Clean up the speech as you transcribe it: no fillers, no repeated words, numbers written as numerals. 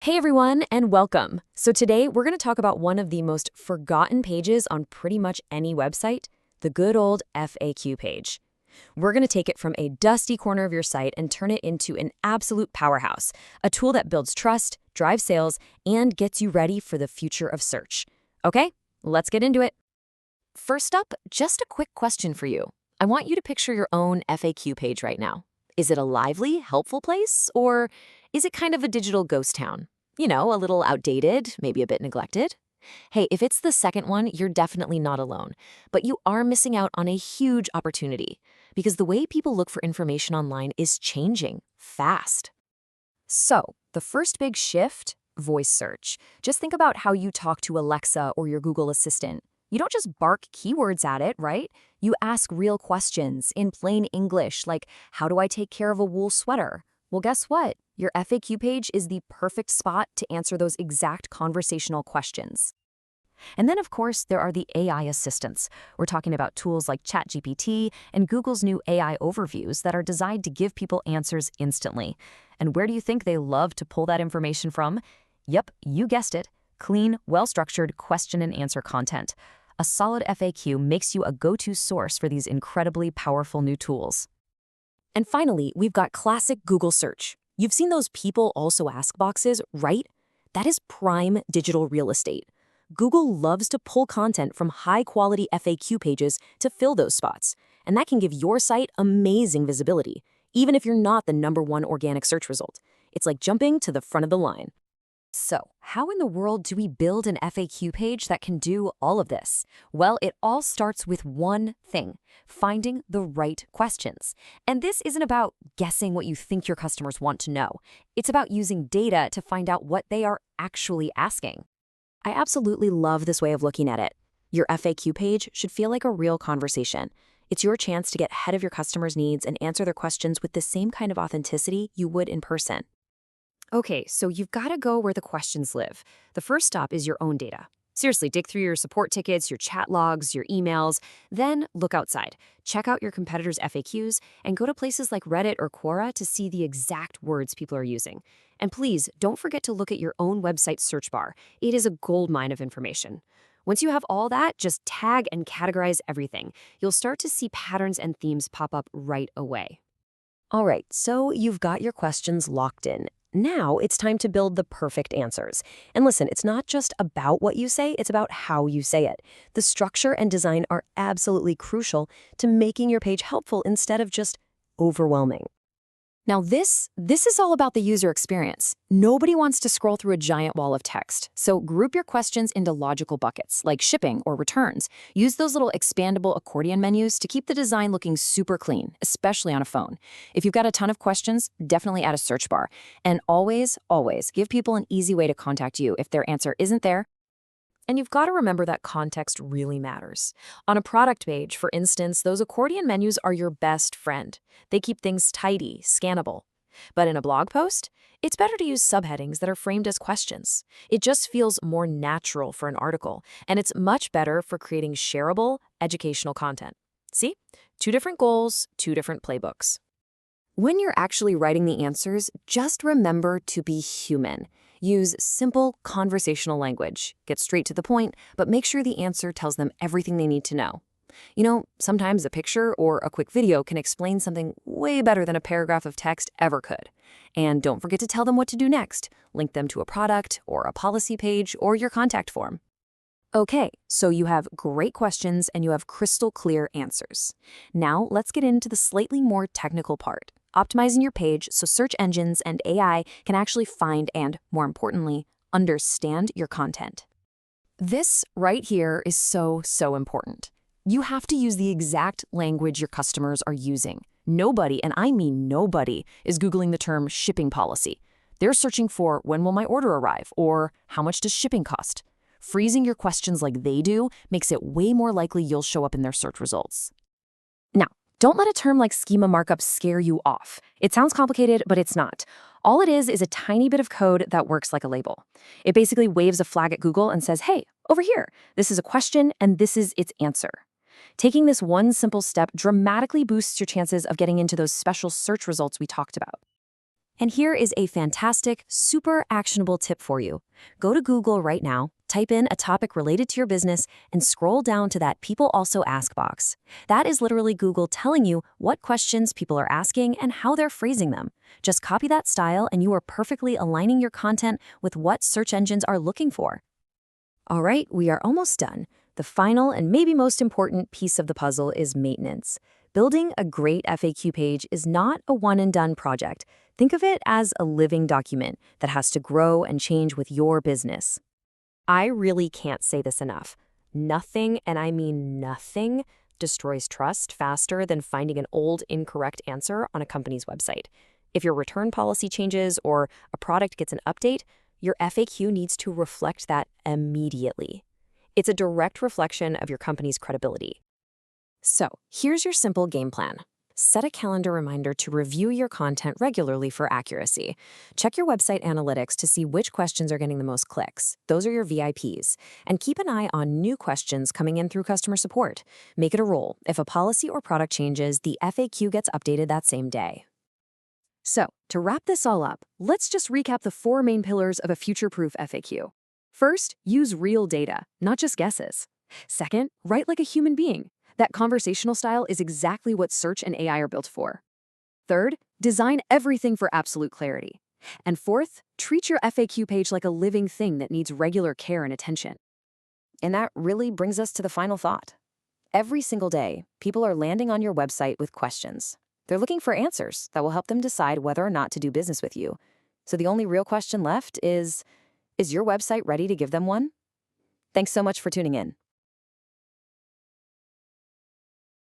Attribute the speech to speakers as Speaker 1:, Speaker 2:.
Speaker 1: Hey everyone, and welcome. So today we're going to talk about one of the most forgotten pages on pretty much any website, the good old FAQ page. We're going to take it from a dusty corner of your site and turn it into an absolute powerhouse, a tool that builds trust, drives sales, and gets you ready for the future of search. Okay, let's get into it. First up, just a quick question for you. I want you to picture your own FAQ page right now. Is it a lively, helpful place, or is it kind of a digital ghost town? You know, a little outdated, maybe a bit neglected? Hey, if it's the second one, you're definitely not alone. But you are missing out on a huge opportunity because the way people look for information online is changing fast. So, the first big shift, voice search. Just think about how you talk to Alexa or your Google Assistant. You don't just bark keywords at it, right? You ask real questions in plain English, like, how do I take care of a wool sweater? Well, guess what? Your FAQ page is the perfect spot to answer those exact conversational questions. And then, of course, there are the AI assistants. We're talking about tools like ChatGPT and Google's new AI overviews that are designed to give people answers instantly. And where do you think they love to pull that information from? Yep, you guessed it. Clean, well-structured question and answer content. A solid FAQ makes you a go-to source for these incredibly powerful new tools. And finally, we've got classic Google search. You've seen those people also ask boxes, right? That is prime digital real estate. Google loves to pull content from high-quality FAQ pages to fill those spots, and that can give your site amazing visibility, even if you're not the #1 organic search result. It's like jumping to the front of the line. So, how in the world do we build an FAQ page that can do all of this? Well, it all starts with one thing: finding the right questions. And this isn't about guessing what you think your customers want to know. It's about using data to find out what they are actually asking. I absolutely love this way of looking at it. Your FAQ page should feel like a real conversation. It's your chance to get ahead of your customers' needs and answer their questions with the same kind of authenticity you would in person. Okay, so you've got to go where the questions live. The first stop is your own data. Seriously, dig through your support tickets, your chat logs, your emails, then look outside. Check out your competitors' FAQs and go to places like Reddit or Quora to see the exact words people are using. And please, don't forget to look at your own website's search bar. It is a goldmine of information. Once you have all that, just tag and categorize everything. You'll start to see patterns and themes pop up right away. All right, so you've got your questions locked in. Now it's time to build the perfect answers. And listen, it's not just about what you say, it's about how you say it. The structure and design are absolutely crucial to making your page helpful instead of just overwhelming. Now this is all about the user experience. Nobody wants to scroll through a giant wall of text. So group your questions into logical buckets, like shipping or returns. Use those little expandable accordion menus to keep the design looking super clean, especially on a phone. If you've got a ton of questions, definitely add a search bar. And always, always give people an easy way to contact you if their answer isn't there. And you've got to remember that context really matters. On a product page, for instance, those accordion menus are your best friend. They keep things tidy, scannable. But in a blog post, it's better to use subheadings that are framed as questions. It just feels more natural for an article, and it's much better for creating shareable, educational content. See? 2 different goals, 2 different playbooks. When you're actually writing the answers, just remember to be human. Use simple conversational language. Get straight to the point, but make sure the answer tells them everything they need to know. You know, sometimes a picture or a quick video can explain something way better than a paragraph of text ever could. And don't forget to tell them what to do next. Link them to a product or a policy page or your contact form. Okay, so you have great questions and you have crystal clear answers. Now let's get into the slightly more technical part. Optimizing your page so search engines and AI can actually find and, more importantly, understand your content. This right here is so important. You have to use the exact language your customers are using. Nobody, and I mean nobody, is Googling the term shipping policy. They're searching for when will my order arrive or how much does shipping cost. Freezing your questions like they do makes it way more likely you'll show up in their search results. Now, don't let a term like schema markup scare you off. It sounds complicated, but it's not. All it is a tiny bit of code that works like a label. It basically waves a flag at Google and says, hey, over here, this is a question and this is its answer. Taking this one simple step dramatically boosts your chances of getting into those special search results we talked about. And here is a fantastic, super actionable tip for you. Go to Google right now, type in a topic related to your business, and scroll down to that People Also Ask box. That is literally Google telling you what questions people are asking and how they're phrasing them. Just copy that style and you are perfectly aligning your content with what search engines are looking for. All right, we are almost done. The final and maybe most important piece of the puzzle is maintenance. Building a great FAQ page is not a one-and-done project. Think of it as a living document that has to grow and change with your business. I really can't say this enough. Nothing, and I mean nothing, destroys trust faster than finding an old, incorrect answer on a company's website. If your return policy changes or a product gets an update, your FAQ needs to reflect that immediately. It's a direct reflection of your company's credibility. So, here's your simple game plan. Set a calendar reminder to review your content regularly for accuracy. Check your website analytics to see which questions are getting the most clicks. Those are your VIPs. And keep an eye on new questions coming in through customer support. Make it a rule. If a policy or product changes, the FAQ gets updated that same day. So, to wrap this all up, let's just recap the 4 main pillars of a future-proof FAQ. First, use real data, not just guesses. Second, write like a human being. That conversational style is exactly what search and AI are built for. Third, design everything for absolute clarity. And fourth, treat your FAQ page like a living thing that needs regular care and attention. And that really brings us to the final thought. Every single day, people are landing on your website with questions. They're looking for answers that will help them decide whether or not to do business with you. So the only real question left is your website ready to give them one? Thanks so much for tuning in.